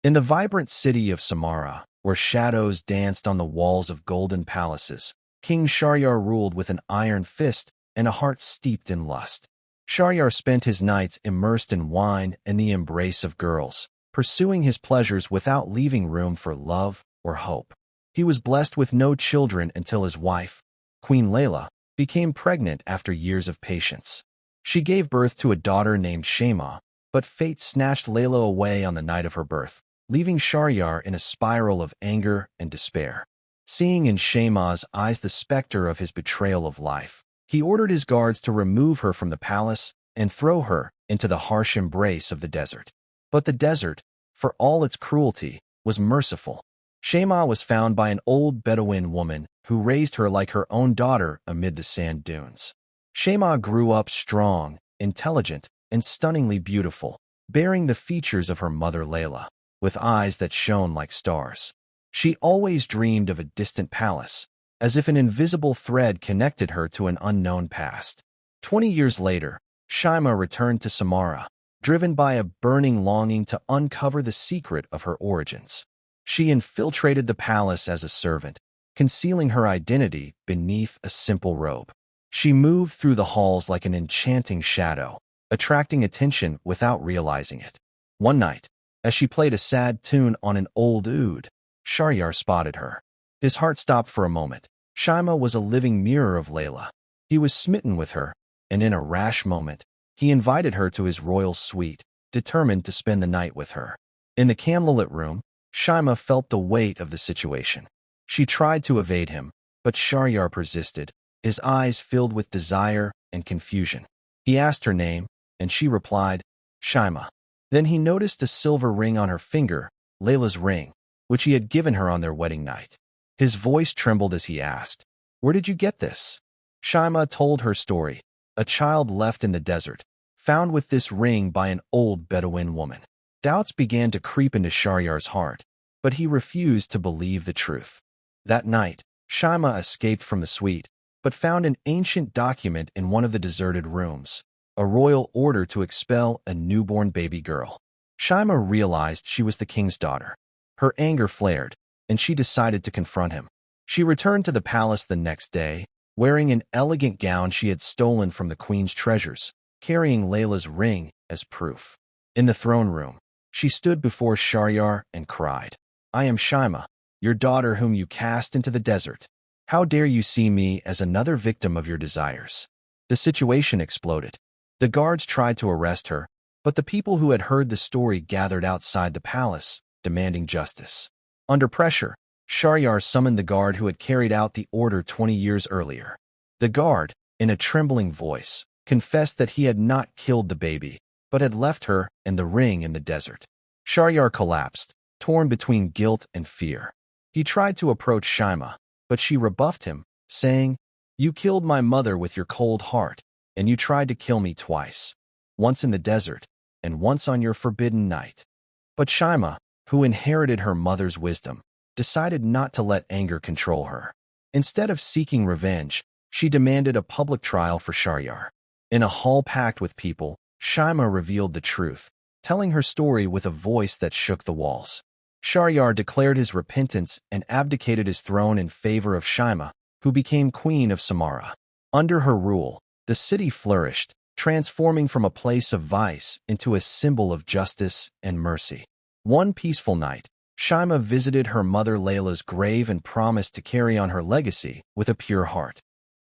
In the vibrant city of Samara, where shadows danced on the walls of golden palaces, King Shahryar ruled with an iron fist and a heart steeped in lust. Shahryar spent his nights immersed in wine and the embrace of girls, pursuing his pleasures without leaving room for love or hope. He was blessed with no children until his wife, Queen Layla, became pregnant after years of patience. She gave birth to a daughter named Shema, but fate snatched Layla away on the night of her birth, leaving Shahryar in a spiral of anger and despair. Seeing in Shema's eyes the specter of his betrayal of life, he ordered his guards to remove her from the palace and throw her into the harsh embrace of the desert. But the desert, for all its cruelty, was merciful. Shema was found by an old Bedouin woman who raised her like her own daughter amid the sand dunes. Shema grew up strong, intelligent, and stunningly beautiful, bearing the features of her mother Layla, with eyes that shone like stars. She always dreamed of a distant palace, as if an invisible thread connected her to an unknown past. 20 years later, Shema returned to Samara, driven by a burning longing to uncover the secret of her origins. She infiltrated the palace as a servant, concealing her identity beneath a simple robe. She moved through the halls like an enchanting shadow, attracting attention without realizing it. One night, as she played a sad tune on an old oud, Shahryar spotted her. His heart stopped for a moment. Shema was a living mirror of Layla. He was smitten with her, and in a rash moment, he invited her to his royal suite, determined to spend the night with her. In the candlelit room, Shema felt the weight of the situation. She tried to evade him, but Shahryar persisted, his eyes filled with desire and confusion. He asked her name, and she replied, Shema. Then he noticed a silver ring on her finger, Layla's ring, which he had given her on their wedding night. His voice trembled as he asked, "Where did you get this?" Shema told her story, a child left in the desert, found with this ring by an old Bedouin woman. Doubts began to creep into Shahyar's heart, but he refused to believe the truth. That night, Shema escaped from the suite, but found an ancient document in one of the deserted rooms, a royal order to expel a newborn baby girl. Shema realized she was the king's daughter. Her anger flared, and she decided to confront him. She returned to the palace the next day, wearing an elegant gown she had stolen from the queen's treasures, carrying Layla's ring as proof. In the throne room, she stood before Shahryar and cried, "I am Shema, your daughter whom you cast into the desert. How dare you see me as another victim of your desires?" The situation exploded. The guards tried to arrest her, but the people who had heard the story gathered outside the palace, demanding justice. Under pressure, Shahryar summoned the guard who had carried out the order 20 years earlier. The guard, in a trembling voice, confessed that he had not killed the baby, but had left her and the ring in the desert. Shahryar collapsed, torn between guilt and fear. He tried to approach Shema, but she rebuffed him, saying, "You killed my mother with your cold heart, and you tried to kill me twice, once in the desert and once on your forbidden night." But Shema, who inherited her mother's wisdom, decided not to let anger control her. Instead of seeking revenge, she demanded a public trial for Shahryar. In a hall packed with people, Shema revealed the truth, telling her story with a voice that shook the walls. Shahryar declared his repentance and abdicated his throne in favor of Shema, who became queen of Samara. Under her rule, the city flourished, transforming from a place of vice into a symbol of justice and mercy. One peaceful night, Shema visited her mother Layla's grave and promised to carry on her legacy with a pure heart.